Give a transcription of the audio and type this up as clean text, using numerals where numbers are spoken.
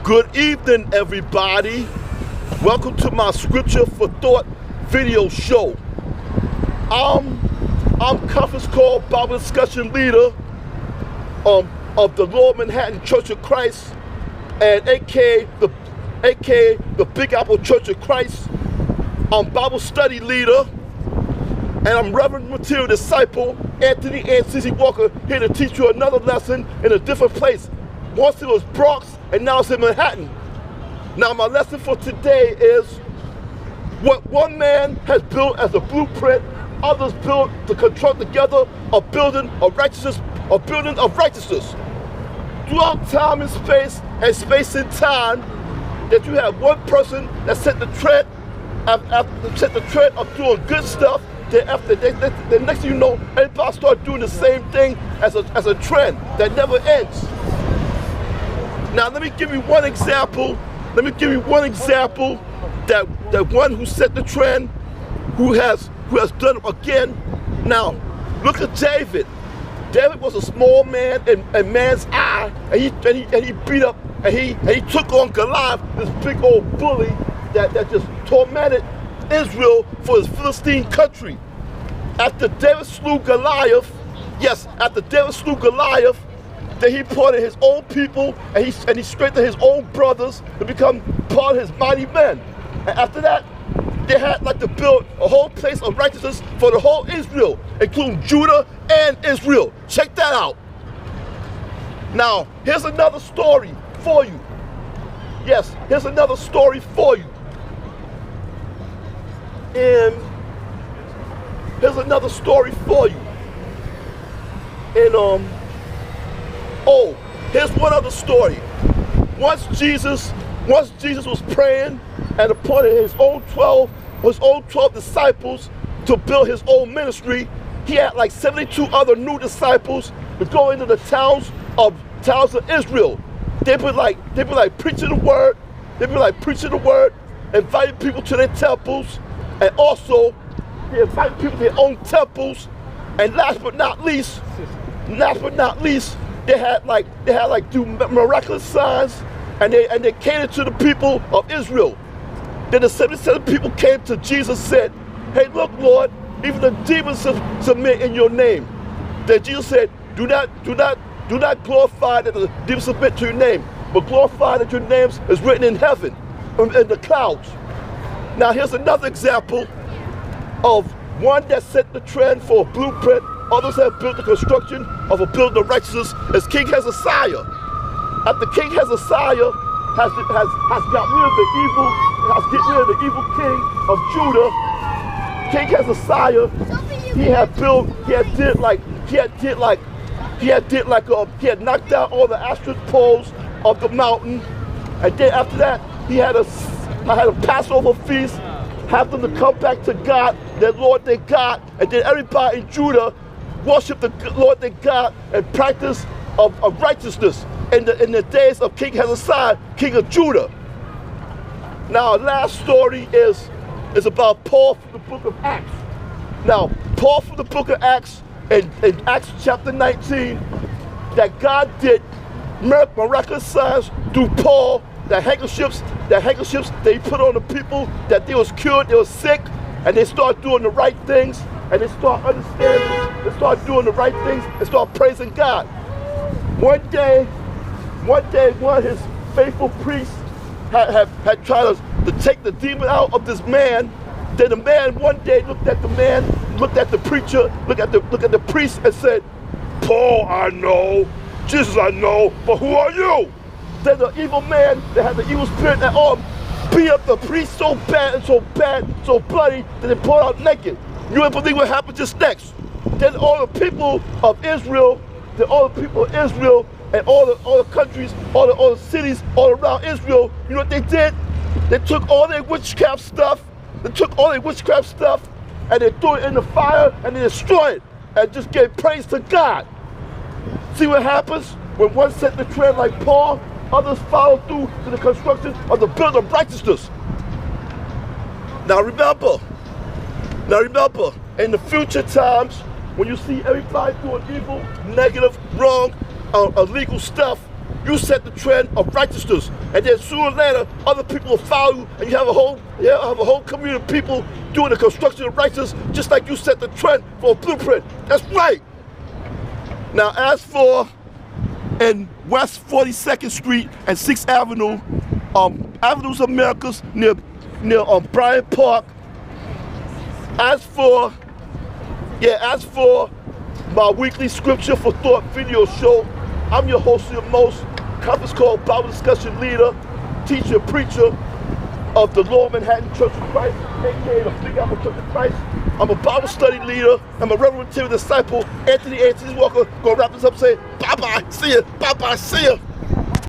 Good evening, everybody. Welcome to my Scripture for Thought video show. I'm conference call Bible discussion leader of the Lord Manhattan Church of Christ, and aka the Big Apple Church of Christ. I'm Bible study leader, and I'm Reverend-Material disciple Anthony and Cece Walker, here to teach you another lesson in a different place. Once it was Bronx, and now it's in Manhattan. Now my lesson for today is what one man has built as a blueprint, others built to construct together a building of righteousness, Throughout time and space and time, that you have one person that set the trend, of doing good stuff. Then after the next thing you know, everybody start doing the same thing as a trend that never ends. Now let me give you one example. That one who set the trend, who has done it again. Now look at David. David was a small man in man's eye, and he beat up and he took on Goliath, this big old bully that just tormented Israel for his Philistine country. After David slew Goliath, then he parted his own people, and he strengthened his own brothers to become part of his mighty men. And after that, they had to build a whole place of righteousness for the whole Israel, including Judah and Israel. Check that out. Now, here's another story for you. Yes, here's another story for you. And here's another story for you. And here's one other story. Once Jesus was praying and appointed his own 12 disciples to build his own ministry, he had 72 other new disciples to go into the towns of Israel. They were preaching the word, inviting people to their temples, and also they invited people to their own temples. And last but not least, they had do miraculous signs, and they catered to the people of Israel. Then the 77 people came to Jesus and said, "Hey, look, Lord, even the demons submit in your name." Then Jesus said, do not glorify that the demons submit to your name, but glorify that your name is written in heaven, in the clouds. Now here's another example of one that set the trend for a blueprint. Others have built the construction of a building of righteousness, as King Hezekiah. After King Hezekiah has got rid of the evil king of Judah, King Hezekiah, he had knocked down all the Asherah poles of the mountain, and then after that he had a Passover feast, have them to come back to God, their Lord, their God, and then everybody in Judah worship the Lord their God and practice of righteousness in the days of King Hezekiah, king of Judah. Now, our last story is about Paul from the book of Acts. Now, Paul from the book of Acts, in Acts chapter 19, that God did miraculous signs through Paul, the handkerchiefs that he put on the people, that they was cured, they was sick, and they start doing the right things, and they start understanding, they start doing the right things, and start praising God. One day, one of his faithful priests had tried to take the demon out of this man. Then the man one day looked at the preacher, looked at the priest, and said, "Paul I know, Jesus I know, but who are you?" Then the evil man that had the evil spirit that beat up the priest so bad, so bloody, that they pulled out naked. You wouldn't believe what happened just next. Then all the people of Israel, and all the countries, all the cities all around Israel, you know what they did? They took all their witchcraft stuff, and they threw it in the fire, and they destroyed it, and just gave praise to God. See what happens when one set the trend like Paul, others follow through to the construction of the building of righteousness. Now remember, in the future times, when you see everybody doing evil, negative, wrong, illegal stuff, You set the trend of righteousness, and then sooner or later, other people will follow you, and you have a whole community of people doing the construction of righteousness, just like you set the trend for a blueprint. That's right. Now, as for in West 42nd Street and 6th Avenue, Avenues of Americas near Bryant Park. As for my weekly scripture for thought video show, I'm your host of your most conference call Bible discussion leader, teacher, preacher of the Mnhtn Church of Christ, aka the Fleet Apple Church of Christ. I'm a Bible study leader. I'm a Reverend-Material disciple. Anthony Walker gonna wrap this up and say, bye-bye, see ya, bye-bye, see ya.